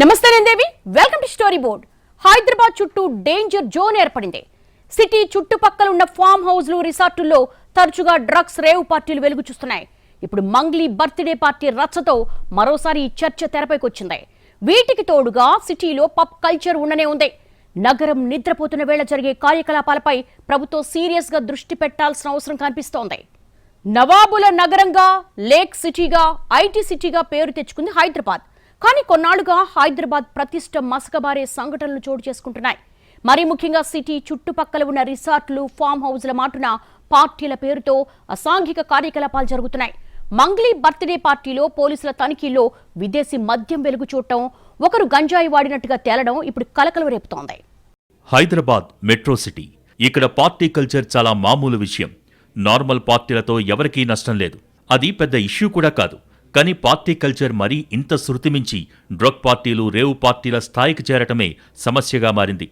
నమస్తే నందేవి, welcome to story board. Hyderabad చుట్టూ డేంజర్ జోన్ ఏర్పడింది. సిటీ చుట్టుపక్కల ఉన్న ఫామ్ హౌస్లు, రిసార్టుల్లో తరచుగా డ్రగ్స్, రేవ్ పార్టీలు వెలుగు చూస్తున్నాయి. ఇప్పుడు మంగ్లీ బర్త్డే పార్టీ రచ్చతో మరోసారి ఈ చర్చ తెరపైకొచ్చింది. వీటికి తోడుగా సిటీలో పబ్ కల్చర్ ఉండనే ఉంది. నగరం నిద్రపోతున్న వేళ జరిగే కార్యకలాపాలపై ప్రభుత్వం సీరియస్ గా దృష్టి పెట్టాల్సిన అవసరం కనిపిస్తోంది. నవాబుల నగరంగా, లేక్ సిటీగా, ఐటీ సిటీగా పేరు తెచ్చుకుంది హైదరాబాద్. కానీ కొన్నాళ్లుగా హైదరాబాద్ ప్రతిష్ట మసకబారే సంఘటనలు చోటు చేసుకుంటున్నాయి. మరీ ముఖ్యంగా సిటీ చుట్టుపక్కల ఉన్న రిసార్ట్లు, ఫామ్ హౌస్ల మాటున పార్టీల పేరుతో అసాంఘిక కార్యకలాపాలు జరుగుతున్నాయి. మంగ్లీ బర్త్డే పార్టీలో పోలీసుల తనిఖీల్లో విదేశీ మద్యం వెలుగు చూడటం, ఒకరు గంజాయి వాడినట్టుగా తేలడం ఇప్పుడు కలకలం రేపుతోంది. Hyderabad metro city. ఇక్కడ పార్టీ కల్చర్ చాలా మామూలు విషయం. నార్మల్ పార్టీలతో ఎవరికీ నష్టం లేదు. అది పెద్ద ఇష్యూ కూడా కాదు. కానీ పార్టీ కల్చర్ మరీ ఇంత శృతిమించి డ్రగ్ పార్టీలు, రేవు పార్టీల స్థాయికి చేరటమే సమస్యగా మారింది.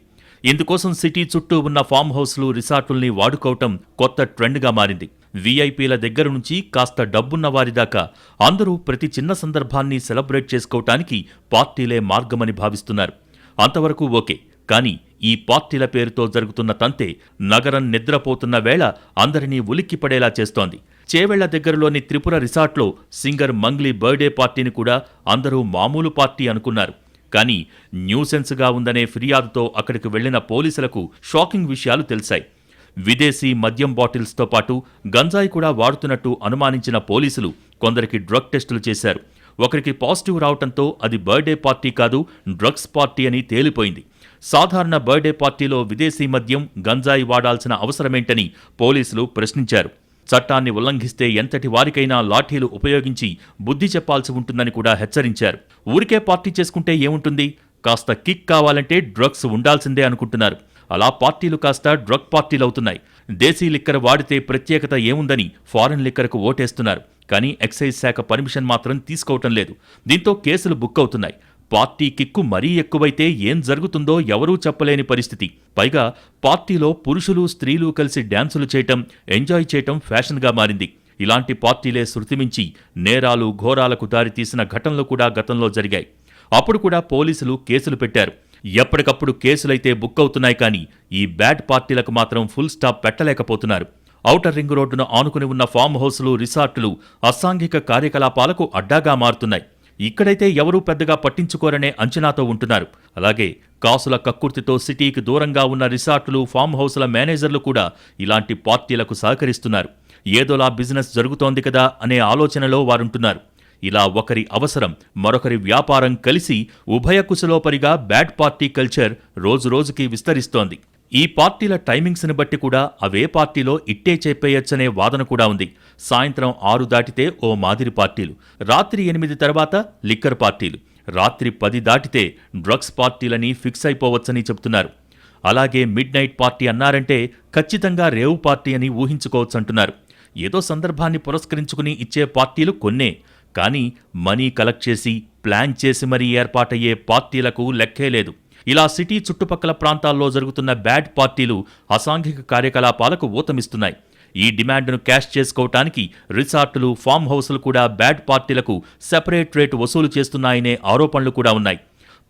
ఇందుకోసం సిటీ చుట్టూ ఉన్న ఫామ్ హౌస్లు, రిసార్టుల్ని వాడుకోవటం కొత్త ట్రెండ్గా మారింది. వీఐపీల దగ్గర నుంచి కాస్త డబ్బున్న వారి దాకా అందరూ ప్రతి చిన్న సందర్భాన్ని సెలబ్రేట్ చేసుకోవటానికి పార్టీలే మార్గమని భావిస్తున్నారు. అంతవరకు ఓకే. కానీ ఈ పార్టీల పేరుతో జరుగుతున్న తంతే నగరం నిద్రపోతున్న వేళ అందరినీ ఉలిక్కిపడేలా చేస్తోంది. చేవెళ్ల దగ్గరలోని త్రిపుర రిసార్ట్లో సింగర్ మంగ్లీ బర్త్డే పార్టీని కూడా అందరూ మామూలు పార్టీ అనుకున్నారు. కానీ న్యూసెన్స్గా ఉందనే ఫిర్యాదుతో అక్కడికి వెళ్లిన పోలీసులకు షాకింగ్ విషయాలు తెలిసాయి. విదేశీ మద్యం బాటిల్స్తో పాటు గంజాయి కూడా వాడుతున్నట్టు అనుమానించిన పోలీసులు కొందరికి డ్రగ్ టెస్టులు చేశారు. ఒకరికి పాజిటివ్ రావడంతో అది బర్త్డే పార్టీ కాదు, డ్రగ్స్ పార్టీ అని తేలిపోయింది. సాధారణ బర్త్డే పార్టీలో విదేశీ మద్యం, గంజాయి వాడాల్సిన అవసరమేంటని పోలీసులు ప్రశ్నించారు. చట్టాన్ని ఉల్లంఘిస్తే ఎంతటి వారికైనా లాఠీలు ఉపయోగించి బుద్ధి చెప్పాల్సి ఉంటుందని కూడా హెచ్చరించారు. ఊరికే పార్టీ చేసుకుంటే ఏముంటుంది, కాస్త కిక్ కావాలంటే డ్రగ్స్ ఉండాల్సిందే అనుకుంటున్నారు. అలా పార్టీలు కాస్త డ్రగ్ పార్టీలవుతున్నాయి. దేశీ లిక్కర్ వాడితే ప్రత్యేకత ఏముందని ఫారెన్ లిక్కర్కు ఓటేస్తున్నారు. కానీ ఎక్సైజ్ శాఖ పర్మిషన్ మాత్రం తీసుకోవటం లేదు. దీంతో కేసులు బుక్ అవుతున్నాయి. పార్టీ కిక్కు మరీ ఎక్కువైతే ఏం జరుగుతుందో ఎవరూ చెప్పలేని పరిస్థితి. పైగా పార్టీలో పురుషులు, స్త్రీలు కలిసి డ్యాన్సులు చేయటం, ఎంజాయ్ చేయటం ఫ్యాషన్గా మారింది. ఇలాంటి పార్టీలే శృతిమించి నేరాలు, ఘోరాలకు దారితీసిన ఘటనలు కూడా గతంలో జరిగాయి. అప్పుడు కూడా పోలీసులు కేసులు పెట్టారు. ఎప్పటికప్పుడు కేసులైతే బుక్ అవుతున్నాయి. కానీ ఈ బ్యాడ్ పార్టీలకు మాత్రం ఫుల్ స్టాప్ పెట్టలేకపోతున్నారు. ఔటర్ రింగ్ రోడ్డున ఆనుకుని ఉన్న ఫామ్ హౌస్లు, రిసార్టులు అసాంఘిక కార్యకలాపాలకు అడ్డాగా మారుతున్నాయి. ఇక్కడైతే ఎవరూ పెద్దగా పట్టించుకోరనే అంచనాతో ఉంటున్నారు. అలాగే కాసుల కక్కుర్తితో సిటీకి దూరంగా ఉన్న రిసార్టులు, ఫామ్ హౌస్ల మేనేజర్లు కూడా ఇలాంటి పార్టీలకు సహకరిస్తున్నారు. ఏదోలా బిజినెస్ జరుగుతోంది కదా అనే ఆలోచనలో వారుంటున్నారు. ఇలా ఒకరి అవసరం, మరొకరి వ్యాపారం కలిసి ఉభయ కుశలోపరిగా బ్యాడ్ పార్టీ కల్చర్ రోజురోజుకి విస్తరిస్తోంది. ఈ పార్టీల టైమింగ్స్ని బట్టి కూడా అవే పార్టీలో ఇట్టే చెప్పేయచ్చనే వాదన కూడా ఉంది. సాయంత్రం 6 దాటితే ఓ మాదిరి పార్టీలు, రాత్రి 8 తర్వాత లిక్కర్ పార్టీలు, రాత్రి 10 దాటితే డ్రగ్స్ పార్టీలని ఫిక్స్ అయిపోవచ్చని చెబుతున్నారు. అలాగే మిడ్ నైట్ పార్టీ అన్నారంటే ఖచ్చితంగా రేవు పార్టీ అని ఊహించుకోవచ్చంటున్నారు. ఏదో సందర్భాన్ని పురస్కరించుకుని ఇచ్చే పార్టీలు కొన్నే. కానీ మనీ కలెక్ట్ చేసి, ప్లాన్ చేసి మరీ ఏర్పాటయ్యే పార్టీలకు లెక్కే లేదు. ఇలా సిటీ చుట్టుపక్కల ప్రాంతాల్లో జరుగుతున్న బ్యాడ్ పార్టీలు అసాంఘిక కార్యకలాపాలకు ఊతమిస్తున్నాయి. ఈ డిమాండ్ను క్యాష్ చేసుకోవటానికి రిసార్టులు, ఫామ్ హౌస్లు కూడా బ్యాడ్ పార్టీలకు సెపరేట్ రేటు వసూలు చేస్తున్నాయనే ఆరోపణలు కూడా ఉన్నాయి.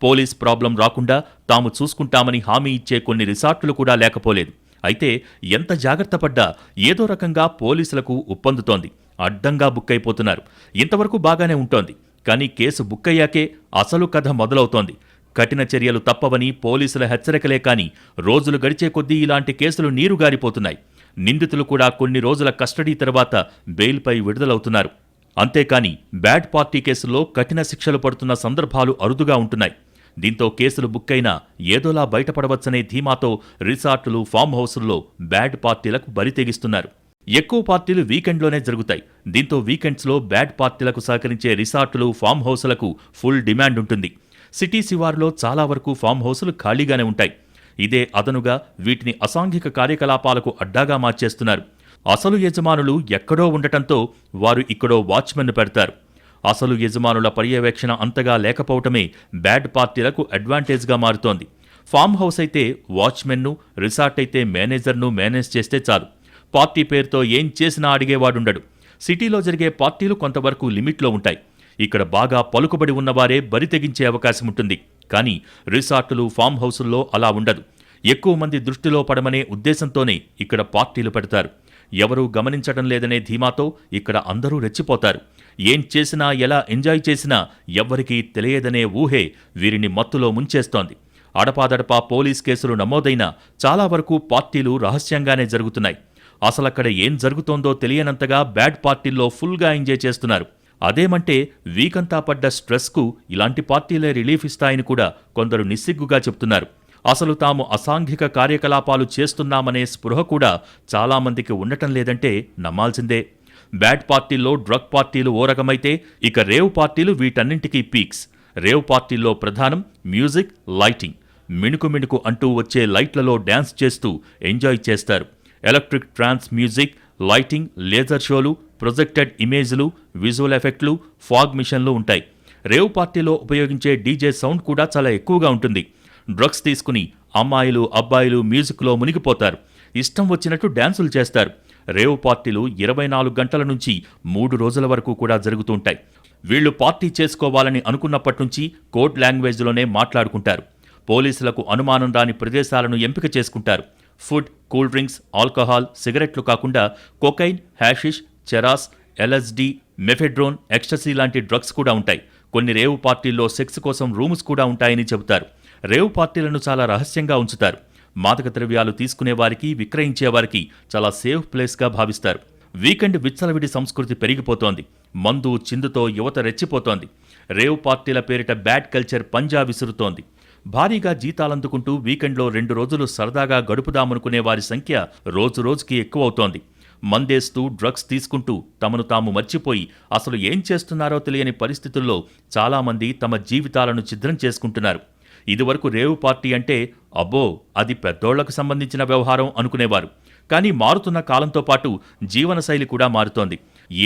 పోలీస్ ప్రాబ్లం రాకుండా తాము చూసుకుంటామని హామీ ఇచ్చే కొన్ని రిసార్టులు కూడా లేకపోలేదు. అయితే ఎంత జాగ్రత్త పడ్డా ఏదో రకంగా పోలీసులకు ఉప్పందుతోంది. అడ్డంగా బుక్ అయిపోతున్నారు. ఇంతవరకు బాగానే ఉంటోంది. కానీ కేసు బుక్ అయ్యాకే అసలు కథ మొదలవుతోంది. కఠిన చర్యలు తప్పవని పోలీసుల హెచ్చరికలే కానీ రోజులు గడిచే కొద్దీ ఇలాంటి కేసులు నీరుగారిపోతున్నాయి. నిందితులు కూడా కొన్ని రోజుల కస్టడీ తర్వాత బెయిల్పై విడుదలవుతున్నారు. అంతేకాని బ్యాడ్ పార్టీ కేసుల్లో కఠిన శిక్షలు పడుతున్న సందర్భాలు అరుదుగా ఉంటున్నాయి. దీంతో కేసులు బుక్ అయినా ఏదోలా బయటపడవచ్చనే ధీమాతో రిసార్టులు, ఫామ్ హౌసుల్లో బ్యాడ్ పార్టీలకు బరి తెగిస్తున్నారు. ఎక్కువ పార్టీలు వీకెండ్లోనే జరుగుతాయి. దీంతో వీకెండ్స్లో బ్యాడ్ పార్టీలకు సహకరించే రిసార్టులు, ఫామ్ హౌసులకు ఫుల్ డిమాండ్ ఉంటుంది. సిటీ శివారులో చాలా వరకు ఫామ్ హౌసులు ఖాళీగానే ఉంటాయి. ఇదే అదనుగా వీటిని అసాంఘిక కార్యకలాపాలకు అడ్డాగా మార్చేస్తున్నారు. అసలు యజమానులు ఎక్కడో ఉండటంతో వారు ఇక్కడో వాచ్మెన్ను పెడతారు. అసలు యజమానుల పర్యవేక్షణ అంతగా లేకపోవటమే బ్యాడ్ పార్టీలకు అడ్వాంటేజ్గా మారుతోంది. ఫామ్ హౌస్ అయితే వాచ్మెన్ను, రిసార్ట్ అయితే మేనేజర్ను మేనేజ్ చేస్తే చాలు. పార్టీ పేరుతో ఏం చేసినా అడిగేవాడుండడు. సిటీలో జరిగే పార్టీలు కొంతవరకు లిమిట్లో ఉంటాయి. ఇక్కడ బాగా పలుకుబడి ఉన్నవారే బరి తెగించే అవకాశం ఉంటుంది. కానీ రిసార్టులు, ఫామ్ హౌసుల్లో అలా ఉండదు. ఎక్కువ మంది దృష్టిలో పడమనే ఉద్దేశంతోనే ఇక్కడ పార్టీలు పెడతారు. ఎవరూ గమనించడం లేదనే ధీమాతో ఇక్కడ అందరూ రెచ్చిపోతారు. ఏం చేసినా, ఎలా ఎంజాయ్ చేసినా ఎవ్వరికీ తెలియదనే ఊహే వీరిని మత్తులో ముంచేస్తోంది. అడపాదడపా పోలీస్ కేసులు నమోదైనా చాలా వరకు పార్టీలు రహస్యంగానే జరుగుతున్నాయి. అసలక్కడ ఏం జరుగుతోందో తెలియనంతగా బ్యాడ్ పార్టీల్లో ఫుల్గా ఎంజాయ్ చేస్తున్నారు. అదేమంటే వీకంతా పడ్డ స్ట్రెస్కు ఇలాంటి పార్టీలే రిలీఫ్ ఇస్తాయని కూడా కొందరు నిస్సిగ్గుగా చెప్తున్నారు. అసలు తాము అసాంఘిక కార్యకలాపాలు చేస్తున్నామనే స్పృహ కూడా చాలామందికి ఉండటం లేదంటే నమ్మాల్సిందే. బ్యాడ్ పార్టీల్లో డ్రగ్ పార్టీలు ఓ రకమైతే ఇక రేవ్ పార్టీలు వీటన్నింటికీ పీక్స్. రేవ్ పార్టీల్లో ప్రధానం మ్యూజిక్, లైటింగ్. మిణుకు మిణుకు అంటూ వచ్చే లైట్లలో డ్యాన్స్ చేస్తూ ఎంజాయ్ చేస్తారు. ఎలక్ట్రిక్ ట్రాన్స్ మ్యూజిక్, లైటింగ్, లేజర్ షోలు, ప్రొజెక్టెడ్ ఇమేజ్లు, విజువల్ ఎఫెక్ట్లు, ఫాగ్ మిషన్లు ఉంటాయి. రేవ్ పార్టీలో ఉపయోగించే డీజే సౌండ్ కూడా చాలా ఎక్కువగా ఉంటుంది. డ్రగ్స్ తీసుకుని అమ్మాయిలు, అబ్బాయిలు మ్యూజిక్లో మునిగిపోతారు. ఇష్టం వచ్చినట్టు డ్యాన్సులు చేస్తారు. రేవ్ పార్టీలు 24 గంటల నుంచి 3 రోజుల వరకు కూడా జరుగుతుంటాయి. వీళ్లు పార్టీ చేసుకోవాలని అనుకున్నప్పటి నుంచి కోడ్ లాంగ్వేజ్లోనే మాట్లాడుకుంటారు. పోలీసులకు అనుమానం రాని ప్రదేశాలను ఎంపిక చేసుకుంటారు. ఫుడ్, కూల్ డ్రింక్స్, ఆల్కహాల్, సిగరెట్లు కాకుండా cocaine, hashish, charas, LSD, mephedrone, ecstasy లాంటి డ్రగ్స్ కూడా ఉంటాయి. కొన్ని రేవ్ పార్టీల్లో సెక్స్ కోసం రూమ్స్ కూడా ఉంటాయని చెబుతారు. రేవ్ పార్టీలను చాలా రహస్యంగా ఉంచుతారు. మాదక ద్రవ్యాలు తీసుకునేవారికి, విక్రయించేవారికి చాలా సేఫ్ ప్లేస్గా భావిస్తారు. వీకెండ్ విచ్చలవిడి సంస్కృతి పెరిగిపోతోంది. మందు, చిందుతో యువత రెచ్చిపోతోంది. రేవ్ పార్టీల పేరిట బ్యాడ్ కల్చర్ పంజా విసురుతోంది. భారీగా జీతాలందుకుంటూ వీకెండ్లో 2 రోజులు సరదాగా గడుపుదామనుకునే వారి సంఖ్య రోజురోజుకి ఎక్కువవుతోంది. మందేస్తూ, డ్రగ్స్ తీసుకుంటూ తమను తాము మర్చిపోయి అసలు ఏం చేస్తున్నారో తెలియని పరిస్థితుల్లో చాలామంది తమ జీవితాలను ఛిద్రం చేసుకుంటున్నారు. ఇదివరకు రేవ్ పార్టీ అంటే అబ్బో అది పెద్దోళ్లకు సంబంధించిన వ్యవహారం అనుకునేవారు. కానీ మారుతున్న కాలంతో పాటు జీవనశైలి కూడా మారుతోంది.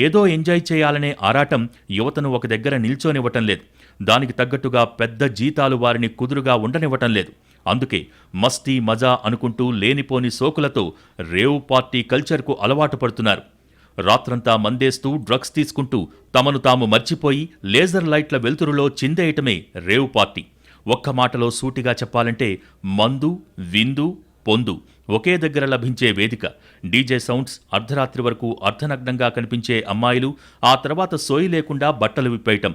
ఏదో ఎంజాయ్ చేయాలనే ఆరాటం యువతను ఒక దగ్గర నిల్చోనివ్వటం లేదు. దానికి తగ్గట్టుగా పెద్ద జీతాలు వారిని కుదురుగా ఉండనివ్వటం లేదు. అందుకే మస్తీ, మజా అనుకుంటూ లేనిపోని సోకులతో రేవ్ పార్టీ కల్చర్కు అలవాటు పడుతున్నారు. రాత్రంతా మందేస్తూ, డ్రగ్స్ తీసుకుంటూ తమను తాము మర్చిపోయి లేజర్ లైట్ల వెలుతురులో చిందేయటమే రేవ్ పార్టీ. ఒక్క మాటలో సూటిగా చెప్పాలంటే మందు, విందు, పొందు ఒకే దగ్గర లభించే వేదిక. డీజే సౌండ్స్, అర్ధరాత్రి వరకు అర్ధనగ్నంగా కనిపించే అమ్మాయిలు, ఆ తర్వాత సోయి లేకుండా బట్టలు విప్పేయటం,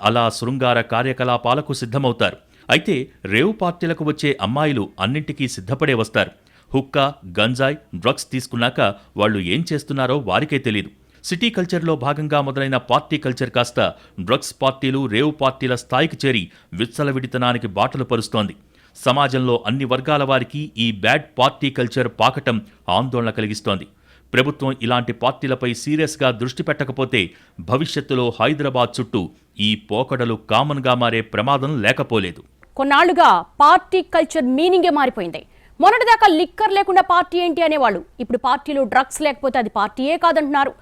అలా శృంగార కార్యకలాపాలకు సిద్ధమవుతారు. అయితే రేవ్ పార్టీలకు వచ్చే అమ్మాయిలు అన్నింటికీ సిద్ధపడే వస్తారు. హుక్కా, గంజాయ్, డ్రగ్స్ తీసుకున్నాక వాళ్ళు ఏం చేస్తున్నారో వారికే తెలీదు. సిటీ కల్చర్లో భాగంగా మొదలైన పార్టీ కల్చర్ కాస్త డ్రగ్స్ పార్టీలు, రేవ్ పార్టీల స్థాయికి చేరి విచ్చలవిడితనానికి బాటలు పరుస్తోంది. సమాజంలో అన్ని వర్గాల వారికి ఈ బ్యాడ్ పార్టీ కల్చర్ పాకటం ఆందోళన కలిగిస్తోంది. ప్రభుత్వం ఇలాంటి పార్టీలపై సీరియస్గా దృష్టి పెట్టకపోతే భవిష్యత్తులో హైదరాబాద్ చుట్టూ ఈ పోకడలు కామన్గా మారే ప్రమాదం లేకపోలేదు. కొన్నాళ్లుగా పార్టీ కల్చర్ మీనింగే మారిపోయింది. మొన్నటిదాకా లిక్కర్ లేకుండా పార్టీ ఏంటి అనేవాళ్ళు. ఇప్పుడు పార్టీలో డ్రగ్స్ లేకపోతే అది పార్టీయే కాదంటున్నారు.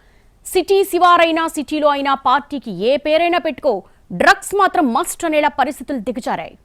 సిటీ శివారైనా, సిటీలో అయినా పార్టీకి ఏ పేరైనా పెట్టుకో, డ్రగ్స్ మాత్రం మస్ట్ అనేలా పరిస్థితులు దిగజారాయి.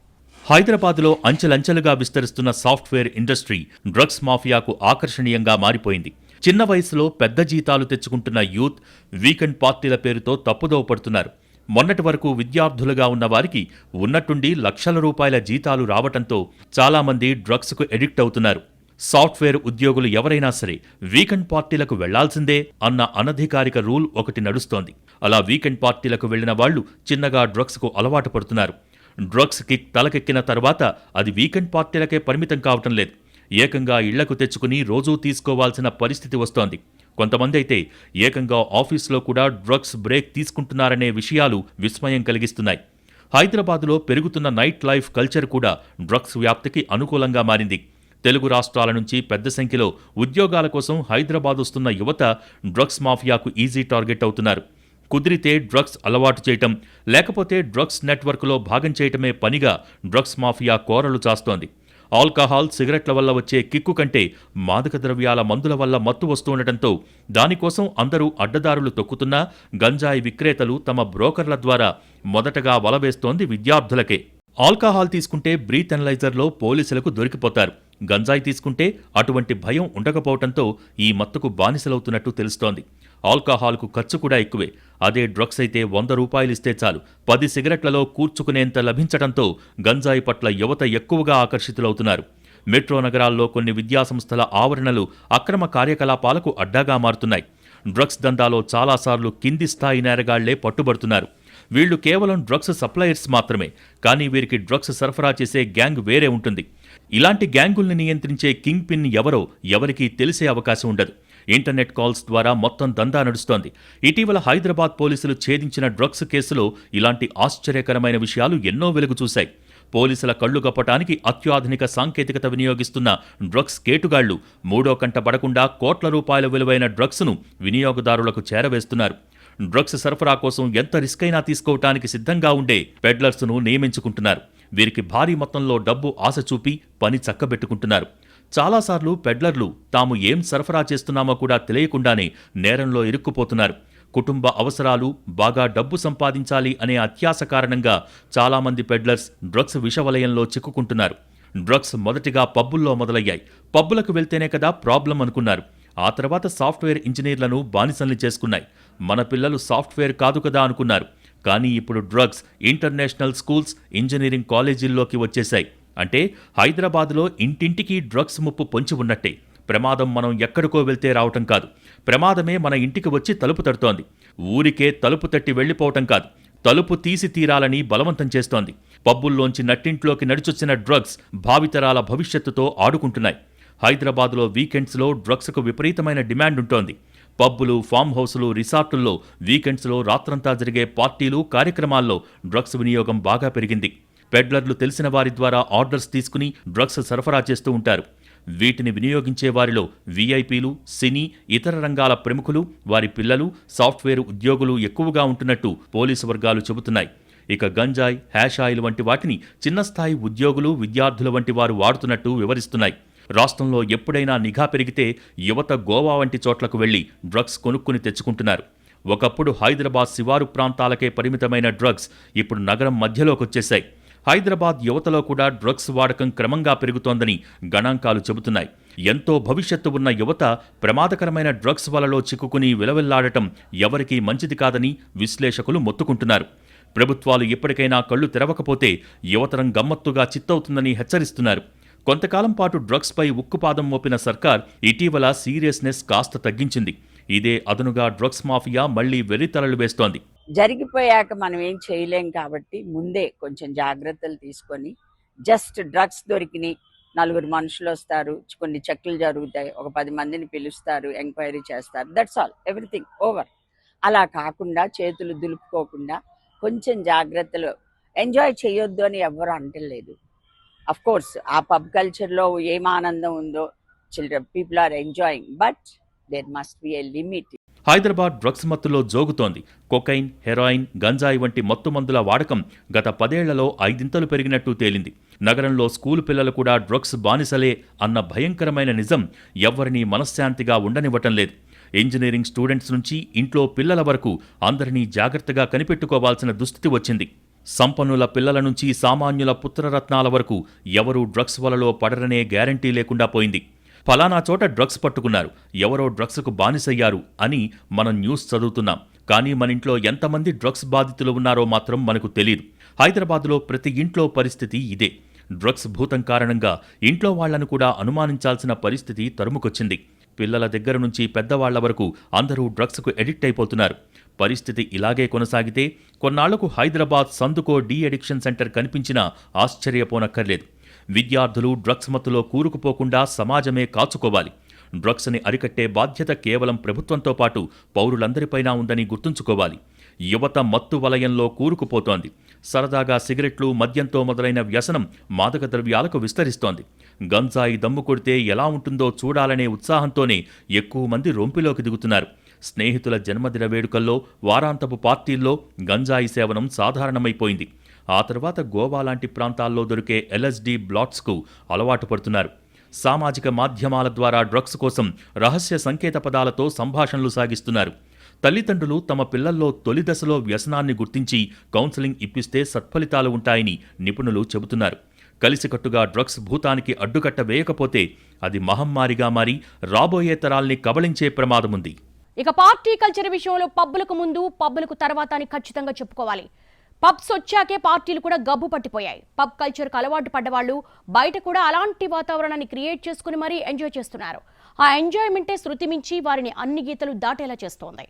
హైదరాబాద్లో అంచెలంచెలుగా విస్తరిస్తున్న సాఫ్ట్వేర్ ఇండస్ట్రీ డ్రగ్స్ మాఫియాకు ఆకర్షణీయంగా మారిపోయింది. చిన్న వయసులో పెద్ద జీతాలు తెచ్చుకుంటున్న యూత్ వీకెండ్ పార్టీల పేరుతో తప్పుదోవ పడుతున్నారు. మొన్నటి వరకు విద్యార్థులుగా ఉన్న వారికి ఉన్నట్టుండి లక్షల రూపాయల జీతాలు రావటంతో చాలామంది డ్రగ్స్కు ఎడిక్ట్ అవుతున్నారు. సాఫ్ట్వేర్ ఉద్యోగులు ఎవరైనా సరే వీకెండ్ పార్టీలకు వెళ్లాల్సిందే అన్న అనధికారిక రూల్ ఒకటి నడుస్తోంది. అలా వీకెండ్ పార్టీలకు వెళ్లిన వాళ్లు చిన్నగా డ్రగ్స్కు అలవాటు పడుతున్నారు. డ్రగ్స్ కిక్ తలకెక్కిన తర్వాత అది వీకెండ్ పార్టీలకే పరిమితం కావటం లేదు. ఏకంగా ఇళ్లకు తెచ్చుకుని రోజూ తీసుకోవాల్సిన పరిస్థితి వస్తోంది. కొంతమంది అయితే ఏకంగా ఆఫీసులో కూడా డ్రగ్స్ బ్రేక్ తీసుకుంటున్నారనే విషయాలు విస్మయం కలిగిస్తున్నాయి. హైదరాబాదులో పెరుగుతున్న నైట్ లైఫ్ కల్చర్ కూడా డ్రగ్స్ వ్యాప్తికి అనుకూలంగా మారింది. తెలుగు రాష్ట్రాల నుంచి పెద్ద సంఖ్యలో ఉద్యోగాల కోసం హైదరాబాద్ వస్తున్న యువత డ్రగ్స్ మాఫియాకు ఈజీ టార్గెట్ అవుతున్నారు. కుదిరితే డ్రగ్స్ అలవాటు చేయటం, లేకపోతే డ్రగ్స్ నెట్వర్క్లో భాగం చేయటమే పనిగా డ్రగ్స్ మాఫియా కోరలు చాస్తోంది. ఆల్కహాల్, సిగరెట్ల వల్ల వచ్చే కిక్కు కంటే మాదక ద్రవ్యాల మందుల వల్ల మత్తు వస్తుండటంతో దానికోసం అందరూ అడ్డదారులు తొక్కుతున్నా గంజాయి విక్రేతలు తమ బ్రోకర్ల ద్వారా మొదటగా వలవేస్తోంది విద్యార్థులకే. ఆల్కహాల్ తీసుకుంటే బ్రీత్ ఎనలైజర్లో పోలీసులకు దొరికిపోతారు. గంజాయి తీసుకుంటే అటువంటి భయం ఉండకపోవటంతో ఈ మత్తుకు బానిసలవుతున్నట్టు తెలుస్తోంది. ఆల్కహాల్కు ఖర్చు కూడా ఎక్కువే. అదే డ్రగ్స్ అయితే 100 రూపాయలు ఇస్తే చాలు 10 సిగరెట్లలో కూర్చుకునేంత లభించడంతో గంజాయి పట్ల యువత ఎక్కువగా ఆకర్షితులవుతున్నారు. మెట్రో నగరాల్లో కొన్ని విద్యాసంస్థల ఆవరణలు అక్రమ కార్యకలాపాలకు అడ్డాగా మారుతున్నాయి. డ్రగ్స్ దందాలో చాలాసార్లు కింది స్థాయి నేరగాళ్లే పట్టుబడుతున్నారు. వీళ్లు కేవలం డ్రగ్స్ సప్లయర్స్ మాత్రమే, కానీ వీరికి డ్రగ్స్ సరఫరా చేసే గ్యాంగ్ వేరే ఉంటుంది. ఇలాంటి గ్యాంగుల్ని నియంత్రించే కింగ్ పిన్ ఎవరో ఎవరికీ తెలిసే అవకాశం ఉండదు. ఇంటర్నెట్ కాల్స్ ద్వారా మొత్తం దందా నడుస్తోంది. ఇటీవల హైదరాబాద్ పోలీసులు ఛేదించిన డ్రగ్స్ కేసులో ఇలాంటి ఆశ్చర్యకరమైన విషయాలు ఎన్నో వెలుగు చూశాయి. పోలీసుల కళ్లు గప్పటానికి అత్యాధునిక సాంకేతికత వినియోగిస్తున్న డ్రగ్స్ కేటుగాళ్లు మూడో కంట పడకుండా కోట్ల రూపాయల విలువైన డ్రగ్స్ను వినియోగదారులకు చేరవేస్తున్నారు. డ్రగ్స్ సరఫరా కోసం ఎంత రిస్క్ అయినా తీసుకోవటానికి సిద్ధంగా ఉండే పెడ్లర్స్ను నియమించుకుంటున్నారు. వీరికి భారీ మొత్తంలో డబ్బు ఆశ చూపి పని చక్కబెట్టుకుంటున్నారు. చాలాసార్లు పెడ్లర్లు తాము ఏం సరఫరా చేస్తున్నామో కూడా తెలియకుండానే నేరంలో ఇరుక్కుపోతున్నారు. కుటుంబ అవసరాలు, బాగా డబ్బు సంపాదించాలి అనే అత్యాశ కారణంగా చాలామంది పెడ్లర్స్ డ్రగ్స్ విషవలయంలో చిక్కుకుంటున్నారు. డ్రగ్స్ మొదటిగా పబ్బుల్లో మొదలయ్యాయి. పబ్బులకు వెళ్తేనే కదా ప్రాబ్లం అనుకున్నారు. ఆ తర్వాత సాఫ్ట్వేర్ ఇంజనీర్లను బానిసల్ని చేసుకున్నాయి. మన పిల్లలు సాఫ్ట్వేర్ కాదు కదా అనుకున్నారు. కానీ ఇప్పుడు డ్రగ్స్ ఇంటర్నేషనల్ స్కూల్స్, ఇంజనీరింగ్ కాలేజీల్లోకి వచ్చేశాయి. అంటే హైదరాబాద్లో ఇంటింటికి డ్రగ్స్ ముప్పు పొంచి ఉన్నట్టే. ప్రమాదం మనం ఎక్కడికో వెళ్తే రావటం కాదు, ప్రమాదమే మన ఇంటికి వచ్చి తలుపు తడుతోంది. ఊరికే తలుపు తట్టి వెళ్లిపోవటం కాదు, తలుపు తీసి తీరాలని బలవంతం చేస్తోంది. పబ్బుల్లోంచి నట్టింట్లోకి నడిచొచ్చిన డ్రగ్స్ భావితరాల భవిష్యత్తుతో ఆడుకుంటున్నాయి. హైదరాబాద్లో వీకెండ్స్లో డ్రగ్స్కు విపరీతమైన డిమాండ్ ఉంటోంది. పబ్బులు, ఫామ్ హౌసులు, రిసార్టుల్లో వీకెండ్స్లో రాత్రంతా జరిగే పార్టీలు, కార్యక్రమాల్లో డ్రగ్స్ వినియోగం బాగా పెరిగింది. పెడ్లర్లు తెలిసిన వారి ద్వారా ఆర్డర్స్ తీసుకుని డ్రగ్స్ సరఫరా చేస్తూ ఉంటారు. వీటిని వినియోగించే వారిలో వీఐపీలు, సినీ, ఇతర రంగాల ప్రముఖులు, వారి పిల్లలు, సాఫ్ట్వేర్ ఉద్యోగులు ఎక్కువగా ఉంటున్నట్టు పోలీసు వర్గాలు చెబుతున్నాయి. ఇక గంజాయి, హ్యాష్ ఆయిల్ వంటి వాటిని చిన్న స్థాయి ఉద్యోగులు, విద్యార్థుల వంటి వారు వాడుతున్నట్టు వివరిస్తున్నాయి. రాష్ట్రంలో ఎప్పుడైనా నిఘా పెరిగితే యువత గోవా వంటి చోట్లకు వెళ్లి డ్రగ్స్ కొనుక్కుని తెచ్చుకుంటున్నారు. ఒకప్పుడు హైదరాబాద్ శివారు ప్రాంతాలకే పరిమితమైన డ్రగ్స్ ఇప్పుడు నగరం మధ్యలోకొచ్చేశాయి. హైదరాబాద్ యువతలో కూడా డ్రగ్స్ వాడకం క్రమంగా పెరుగుతోందని గణాంకాలు చెబుతున్నాయి. ఎంతో భవిష్యత్తు ఉన్న యువత ప్రమాదకరమైన డ్రగ్స్ వలలో చిక్కుకుని విలవిల్లాడటం ఎవరికీ మంచిది కాదని విశ్లేషకులు మొత్తుకుంటున్నారు. ప్రభుత్వాలు ఎప్పటికైనా కళ్లు తెరవకపోతే యువతరం గమ్మత్తుగా చిత్తవుతుందని హెచ్చరిస్తున్నారు. కొంతకాలం పాటు డ్రగ్స్పై ఉక్కుపాదం మోపిన సర్కార్ ఇటీవల సీరియస్నెస్ కాస్త తగ్గించింది. ఇదే అదనుగా డ్రగ్స్ మాఫియా మళ్లీ వెర్రితలలు వేస్తోంది. జరిగిపోయాక మనం ఏం చేయలేం కాబట్టి ముందే కొంచెం జాగ్రత్తలు తీసుకొని, జస్ట్ డ్రగ్స్ దొరికినాయి, నలుగురు మనుషులు వస్తారు, కొన్ని చెక్లు జరుగుతాయి, ఒక 10 మందిని పిలుస్తారు, ఎంక్వైరీ చేస్తారు, దట్స్ ఆల్, ఎవ్రీథింగ్ ఓవర్. అలా కాకుండా చేతులు దులుపుకోకుండా కొంచెం జాగ్రత్తలు, ఎంజాయ్ చేయొద్దు అని ఎవ్వరు అంటలేదు. అఫ్ కోర్స్ ఆ పబ్ కల్చర్లో ఏం ఆనందం ఉందో children people are enjoying, but there must be a limit. Hyderabad drugs మత్తులో జోగుతోంది. కొకైన్, హెరాయిన్, గంజాయి వంటి మత్తు మందుల వాడకం గత 10 ఏళ్లలో 5 పెరిగినట్టు తేలింది. నగరంలో స్కూలు పిల్లలు కూడా డ్రగ్స్ బానిసలే అన్న భయంకరమైన నిజం ఎవ్వరినీ మనశ్శాంతిగా ఉండనివ్వటం లేదు. ఇంజనీరింగ్ స్టూడెంట్స్ నుంచి ఇంట్లో పిల్లల వరకు అందరినీ జాగ్రత్తగా కనిపెట్టుకోవాల్సిన దుస్థితి వచ్చింది. సంపన్నుల పిల్లల నుంచి సామాన్యుల పుత్రరత్నాల వరకు ఎవరూ డ్రగ్స్ వలలో పడరనే గ్యారంటీ లేకుండా పోయింది. ఫలానా చోట డ్రగ్స్ పట్టుకున్నారు, ఎవరో డ్రగ్స్కు బానిసయ్యారు అని మనం న్యూస్ చదువుతున్నాం. కానీ మన ఇంట్లో ఎంతమంది డ్రగ్స్ బాధితులు ఉన్నారో మాత్రం మనకు తెలియదు. హైదరాబాద్లో ప్రతి ఇంట్లో పరిస్థితి ఇదే. డ్రగ్స్ భూతం కారణంగా ఇంట్లో వాళ్లను కూడా అనుమానించాల్సిన పరిస్థితి తరుముకొచ్చింది. పిల్లల దగ్గర నుంచి పెద్దవాళ్ల వరకు అందరూ డ్రగ్స్కు ఎడిక్ట్ అయిపోతున్నారు. పరిస్థితి ఇలాగే కొనసాగితే కొన్నాళ్లకు హైదరాబాద్ సందుకో డీ అడిక్షన్ సెంటర్ కనిపించినా ఆశ్చర్యపోనక్కర్లేదు. విద్యార్థులు డ్రగ్స్ మత్తులో కూరుకుపోకుండా సమాజమే కాచుకోవాలి. డ్రగ్స్ని అరికట్టే బాధ్యత కేవలం ప్రభుత్వంతో పాటు పౌరులందరిపైనా ఉందని గుర్తుంచుకోవాలి. యువత మత్తు వలయంలో కూరుకుపోతోంది. సరదాగా సిగరెట్లు, మద్యంతో మొదలైన వ్యసనం మాదక ద్రవ్యాలకు విస్తరిస్తోంది. గంజాయి దమ్ము కొడితే ఎలా ఉంటుందో చూడాలనే ఉత్సాహంతోనే ఎక్కువ మంది రొంపిలోకి దిగుతున్నారు. స్నేహితుల జన్మదిన వేడుకల్లో, వారాంతపు పార్టీల్లో గంజాయి సేవనం సాధారణమైపోయింది. ఆ తర్వాత గోవా లాంటి ప్రాంతాల్లో దొరికే ఎల్ఎస్డీ బ్లాట్స్కు అలవాటు పడుతున్నారు. సామాజిక మాధ్యమాల ద్వారా డ్రగ్స్ కోసం రహస్య సంకేత పదాలతో సంభాషణలు సాగిస్తున్నారు. తల్లిదండ్రులు తమ పిల్లల్లో తొలి దశలో వ్యసనాన్ని గుర్తించి కౌన్సిలింగ్ ఇప్పిస్తే సత్ఫలితాలు ఉంటాయని నిపుణులు చెబుతున్నారు. కలిసికట్టుగా డ్రగ్స్ భూతానికి అడ్డుకట్ట వేయకపోతే అది మహమ్మారిగా మారి రాబోయే తరాల్ని కబళించే ప్రమాదముంది. ఇక పార్టీ కల్చర్ విషయంలో పబ్బులకు ముందు పబ్బులకు తర్వాత అని ఖచ్చితంగా చెప్పుకోవాలి. పబ్స్ వచ్చాకే పార్టీలు కూడా గబ్బు పట్టిపోయాయి. పబ్ కల్చర్కు అలవాటు పడ్డవాళ్ళు బయట కూడా అలాంటి వాతావరణాన్ని క్రియేట్ చేసుకుని మరీ ఎంజాయ్ చేస్తున్నారు. ఆ ఎంజాయ్మెంటే శృతి మించి వారిని అన్ని గీతలు దాటేలా చేస్తోంది.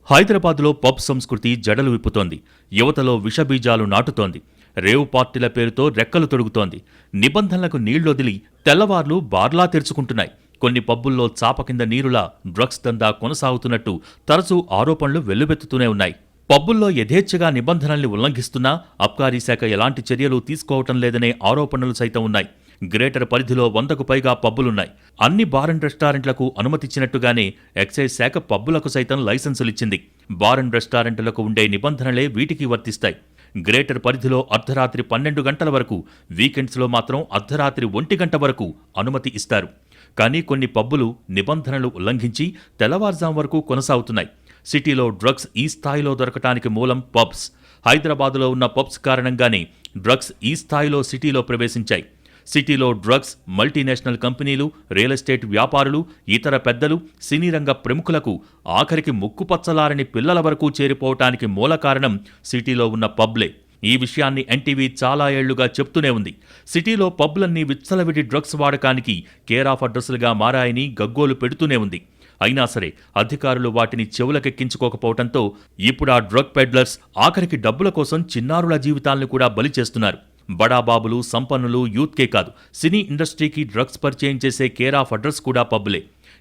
హైదరాబాద్లో పబ్ సంస్కృతి జడలు విప్పుతోంది. యువతలో విషబీజాలు నాటుతోంది. రేవు పార్టీల పేరుతో రెక్కలు తొడుగుతోంది. నిబంధనలకు నీళ్లొదిలి తెల్లవార్లు బార్లా తెరుచుకుంటున్నాయి. కొన్ని పబ్బుల్లో చాప కింద నీరులా డ్రగ్స్ దందా కొనసాగుతున్నట్టు తరచూ ఆరోపణలు వెల్లువెత్తుతూనే ఉన్నాయి. పబ్బుల్లో యథేచ్ఛగా నిబంధనల్ని ఉల్లంఘిస్తున్నా అబ్కారీ శాఖ ఎలాంటి చర్యలు తీసుకోవటం లేదనే ఆరోపణలు సైతం ఉన్నాయి. గ్రేటర్ పరిధిలో 100కు పైగా పబ్బులున్నాయి. అన్ని బార్ అండ్ రెస్టారెంట్లకు అనుమతిచ్చినట్టుగానే ఎక్సైజ్ శాఖ పబ్బులకు సైతం లైసెన్సులిచ్చింది. బార్ అండ్ రెస్టారెంట్లకు ఉండే నిబంధనలే వీటికి వర్తిస్తాయి. గ్రేటర్ పరిధిలో అర్ధరాత్రి 12 గంటల వరకు, వీకెండ్స్లో మాత్రం అర్ధరాత్రి 1 గంట వరకు అనుమతి ఇస్తారు. కానీ కొన్ని పబ్బులు నిబంధనలు ఉల్లంఘించి తెల్లవారుజాం వరకు కొనసాగుతున్నాయి. సిటీలో డ్రగ్స్ ఈ స్థాయిలో దొరకటానికి మూలం పబ్స్. హైదరాబాదులో ఉన్న పబ్స్ కారణంగానే డ్రగ్స్ ఈ స్థాయిలో సిటీలో ప్రవేశించాయి. సిటీలో డ్రగ్స్ మల్టీనేషనల్ కంపెనీలు, రియల్ ఎస్టేట్ వ్యాపారులు, ఇతర పెద్దలు, సినీ రంగ ప్రముఖులకు, ఆఖరికి ముక్కుపచ్చలారని పిల్లల వరకు చేరిపోవటానికి మూల కారణం సిటీలో ఉన్న పబ్లే. ఈ విషయాన్ని ఎన్టీవీ చాలా ఏళ్లుగా చెప్తూనే ఉంది. సిటీలో పబ్లన్నీ విచ్చలవిడి డ్రగ్స్ వాడకానికి కేర్ ఆఫ్ అడ్రస్లుగా మారాయని గగ్గోలు పెడుతూనే ఉంది. అయినా సరే అధికారులు వాటిని చెవులకెక్కించుకోకపోవడంతో ఇప్పుడు ఆ డ్రగ్ పెడ్లర్స్ ఆఖరికి డబ్బుల కోసం చిన్నారుల జీవితాలను కూడా బలి చేస్తున్నారు. బడాబాబులు, సంపన్నులు, యూత్కే కాదు, సినీ ఇండస్ట్రీకి డ్రగ్స్ పరిచయం చేసే కేర్ ఆఫ్ అడ్రస్ కూడా పబ్లే.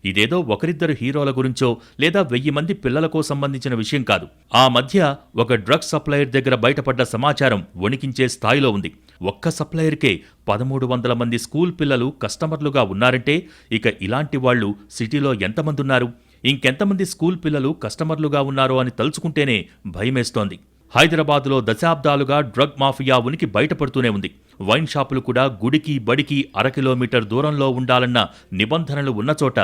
ఇదేదో ఒకరిద్దరు హీరోల గురించో లేదా 1000 మంది పిల్లలకో సంబంధించిన విషయం కాదు. ఆ మధ్య ఒక డ్రగ్స్ సప్లయర్ దగ్గర బయటపడ్డ సమాచారం వణికించే స్థాయిలో ఉంది. ఒక్క సప్లయర్కే 1300 మంది స్కూల్ పిల్లలు కస్టమర్లుగా ఉన్నారంటే ఇక ఇలాంటి వాళ్లు సిటీలో ఎంతమందున్నారు? ఇంకెంతమంది స్కూల్ పిల్లలు కస్టమర్లుగా ఉన్నారో అని తలుచుకుంటేనే భయమేస్తోంది. హైదరాబాదులో దశాబ్దాలుగా డ్రగ్ మాఫియా ఉనికి బయటపడుతూనే ఉంది. వైన్ షాపులు కూడా గుడికి బడికి 1/2 కిలోమీటర్ దూరంలో ఉండాలన్న నిబంధనలు ఉన్నచోట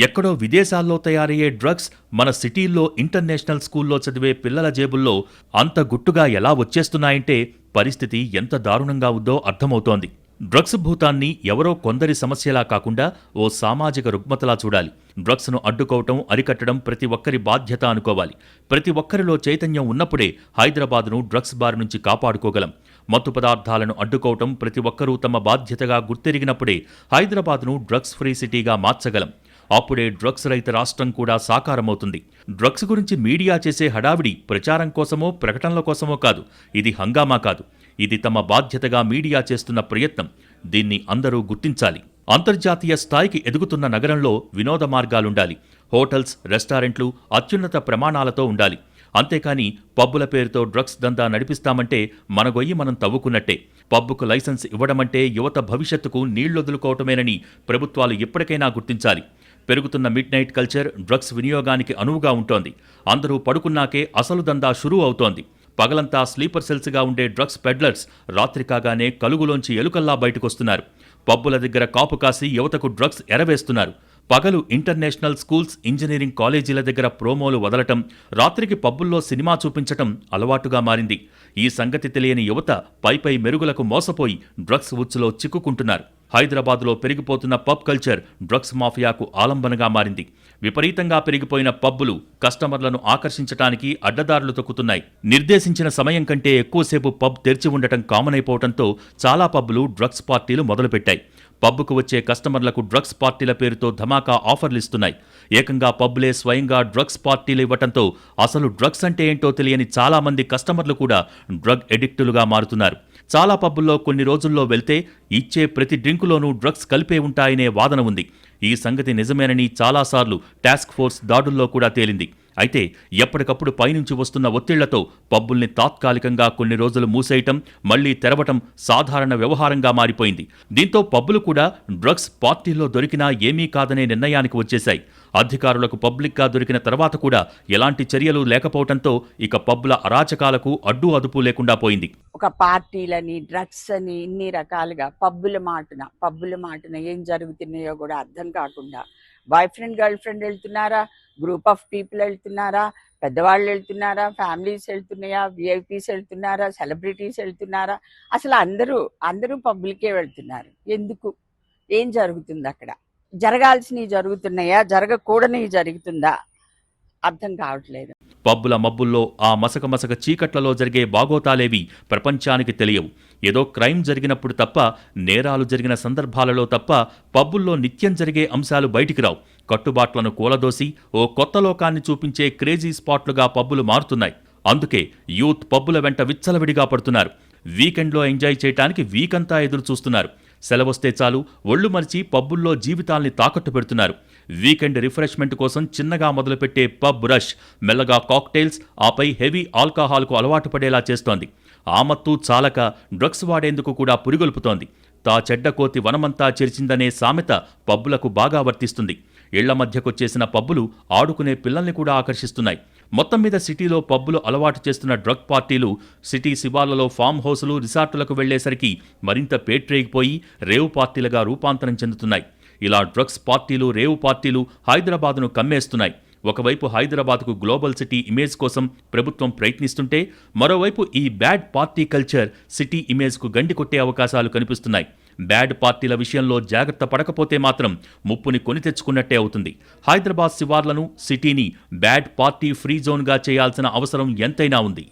ఎక్కడో విదేశాల్లో తయారయ్యే డ్రగ్స్ మన సిటీల్లో ఇంటర్నేషనల్ స్కూల్లో చదివే పిల్లల జేబుల్లో అంత గుట్టుగా ఎలా వచ్చేస్తున్నాయంటే పరిస్థితి ఎంత దారుణంగా ఉందో అర్థమవుతోంది. డ్రగ్స్ భూతాన్ని ఎవరో కొందరి సమస్యలా కాకుండా ఓ సామాజిక రుగ్మతలా చూడాలి. డ్రగ్స్ను అడ్డుకోవటం, అరికట్టడం ప్రతి ఒక్కరి బాధ్యత అనుకోవాలి. ప్రతి ఒక్కరిలో చైతన్యం ఉన్నప్పుడే హైదరాబాద్ను డ్రగ్స్ బార్ నుంచి కాపాడుకోగలం. మత్తు పదార్థాలను అడ్డుకోవటం ప్రతి ఒక్కరూ తమ బాధ్యతగా గుర్తెరిగినప్పుడే హైదరాబాద్ను డ్రగ్స్ ఫ్రీ సిటీగా మార్చగలం. అప్పుడే డ్రగ్స్ రహిత రాష్ట్రం కూడా సాకారమవుతుంది. డ్రగ్స్ గురించి మీడియా చేసే హడావిడి ప్రచారం కోసమో ప్రకటనల కోసమో కాదు. ఇది హంగామా కాదు. ఇది తమ బాధ్యతగా మీడియా చేస్తున్న ప్రయత్నం. దీన్ని అందరూ గుర్తించాలి. అంతర్జాతీయ స్థాయికి ఎదుగుతున్న నగరంలో వినోద మార్గాలుండాలి. హోటల్స్, రెస్టారెంట్లు అత్యున్నత ప్రమాణాలతో ఉండాలి. అంతేకాని పబ్బుల పేరుతో డ్రగ్స్ దందా నడిపిస్తామంటే మన గొయ్యి మనం తవ్వుకున్నట్టే. పబ్బుకు లైసెన్స్ ఇవ్వడమంటే యువత భవిష్యత్తుకు నీళ్లొదులుకోవటమేనని ప్రభుత్వాలు ఎప్పటికైనా గుర్తించాలి. పెరుగుతున్న మిడ్ నైట్ కల్చర్ డ్రగ్స్ వినియోగానికి అనువుగా ఉంటోంది. అందరూ పడుకున్నాకే అసలు దందా షురూ అవుతోంది. పగలంతా స్లీపర్ సెల్స్గా ఉండే డ్రగ్స్ పెడ్లర్స్ రాత్రి కాగానే కలుగులోంచి ఎలుకల్లా బయటకొస్తున్నారు. పబ్బుల దగ్గర కాపు కాసి యువతకు డ్రగ్స్ ఎరవేస్తున్నారు. పగలు ఇంటర్నేషనల్ స్కూల్స్, ఇంజనీరింగ్ కాలేజీల దగ్గర ప్రోమోలు వదలటం, రాత్రికి పబ్బుల్లో సినిమా చూపించటం అలవాటుగా మారింది. ఈ సంగతి తెలియని యువత పైపై మెరుగులకు మోసపోయి డ్రగ్స్ ఉచ్చులో చిక్కుకుంటున్నారు. హైదరాబాద్లో పెరిగిపోతున్న పబ్ కల్చర్ డ్రగ్స్ మాఫియాకు ఆలంబనగా మారింది. విపరీతంగా పెరిగిపోయిన పబ్బులు కస్టమర్లను ఆకర్షించటానికి అడ్డదారులు తొక్కుతున్నాయి. నిర్దేశించిన సమయం కంటే ఎక్కువసేపు పబ్ తెరిచి ఉండటం కామన్ అయిపోవడంతో చాలా పబ్బులు డ్రగ్స్ పార్టీలు మొదలుపెట్టాయి. పబ్బుకు వచ్చే కస్టమర్లకు డ్రగ్స్ పార్టీల పేరుతో ధమాకా ఆఫర్లిస్తున్నాయి. ఏకంగా పబ్బులే స్వయంగా డ్రగ్స్ పార్టీలు ఇవ్వటంతో అసలు డ్రగ్స్ అంటే ఏంటో తెలియని చాలా మంది కస్టమర్లు కూడా డ్రగ్ ఎడిక్టులుగా మారుతున్నారు. చాలా పబ్బుల్లో కొన్ని రోజుల్లో వెళ్తే ఇచ్చే ప్రతి డ్రింకులోనూ డ్రగ్స్ కలిపే ఉంటాయనే వాదన ఉంది. ఈ సంగతి నిజమేనని చాలాసార్లు టాస్క్ ఫోర్స్ దాడుల్లో కూడా తేలింది. అయితే ఎప్పటికప్పుడు పైనుంచి వస్తున్న ఒత్తిళ్లతో పబ్బుల్ని తాత్కాలికంగా కొన్ని రోజులు మూసేయటం, మళ్లీ తెరవటం సాధారణ వ్యవహారంగా మారిపోయింది. దీంతో పబ్బులు కూడా డ్రగ్స్ పార్టీల్లో దొరికినా ఏమీ కాదనే నిర్ణయానికి వచ్చేశాయి. అధికారులకు పబ్లిక్గా దొరికిన తర్వాత కూడా ఎలాంటి చర్యలు లేకపోవడంతో ఇక పబ్బుల అరాచకాలకు అడ్డు అదుపు లేకుండా పోయింది. ఒక పార్టీలని, డ్రగ్స్ అని ఇన్ని రకాలుగా పబ్బుల మాటున ఏం జరుగుతున్నాయో కూడా అర్థం కాకుండా బాయ్ ఫ్రెండ్, గర్ల్ ఫ్రెండ్ వెళ్తున్నారా, గ్రూప్ ఆఫ్ పీపుల్ వెళ్తున్నారా, పెద్దవాళ్ళు వెళ్తున్నారా, ఫ్యామిలీస్ వెళ్తున్నాయా, విఐపీస్ వెళ్తున్నారా, సెలబ్రిటీస్ వెళ్తున్నారా, అసలు అందరూ పబ్లికే వెళ్తున్నారు. ఎందుకు? ఏం జరుగుతుంది అక్కడ? జరగాల్సినవి జరుగుతున్నాయా, జరగకూడనివి జరుగుతుందా అర్థం కావట్లేదు. పబ్బుల మబ్బుల్లో ఆ మసక మసక చీకట్లలో జరిగే బాగోతాలేవి ప్రపంచానికి తెలియవు. ఏదో క్రైమ్ జరిగినప్పుడు తప్ప, నేరాలు జరిగిన సందర్భాలలో తప్ప పబ్బుల్లో నిత్యం జరిగే అంశాలు బయటికి రావు. కట్టుబాట్లను కూలదోసి ఓ కొత్త లోకాన్ని చూపించే క్రేజీ స్పాట్లుగా పబ్బులు మారుతున్నాయి. అందుకే యూత్ పబ్బుల వెంట విచ్చలవిడిగా పడుతున్నారు. వీకెండ్లో ఎంజాయ్ చేయడానికి వీకంతా ఎదురు చూస్తున్నారు. సెలవొస్తే చాలు ఒళ్ళు మరిచి పబ్బుల్లో జీవితాల్ని తాకట్టు పెడుతున్నారు. వీకెండ్ రిఫ్రెష్మెంట్ కోసం చిన్నగా మొదలుపెట్టే పబ్ రష్ మెల్లగా కాక్టైల్స్, ఆపై హెవీ ఆల్కహాల్కు అలవాటు పడేలా చేస్తోంది. ఆమత్తు చాలక డ్రగ్స్ వాడేందుకు కూడా పురిగొల్పుతోంది. తా చెడ్డ కోతి వనమంతా చెరిచిందనే సామెత పబ్బులకు బాగా వర్తిస్తుంది. ఇళ్ల మధ్యకొచ్చేసిన పబ్బులు ఆడుకునే పిల్లల్ని కూడా ఆకర్షిస్తున్నాయి. మొత్తం మీద సిటీలో పబ్బులు అలవాటు చేస్తున్న డ్రగ్ పార్టీలు సిటీ శివార్లలో ఫామ్ హౌసులు, రిసార్టులకు వెళ్లేసరికి మరింత పేట్రేగిపోయి రేవు పార్టీలుగా రూపాంతరం చెందుతున్నాయి. ఇలా డ్రగ్స్ పార్టీలు, రేవు పార్టీలు హైదరాబాద్ను కమ్మేస్తున్నాయి. ఒకవైపు హైదరాబాద్కు గ్లోబల్ సిటీ ఇమేజ్ కోసం ప్రభుత్వం ప్రయత్నిస్తుంటే, మరోవైపు ఈ బ్యాడ్ పార్టీ కల్చర్ సిటీ ఇమేజ్కు గండి కొట్టే అవకాశాలు కనిపిస్తున్నాయి. బ్యాడ్ పార్టీల విషయంలో జాగ్రత్త పడకపోతే మాత్రం ముప్పుని కొని తెచ్చుకున్నట్టే అవుతుంది. హైదరాబాద్ శివార్లను, సిటీని బ్యాడ్ పార్టీ ఫ్రీ జోన్గా చేయాల్సిన అవసరం ఎంతైనా ఉంది.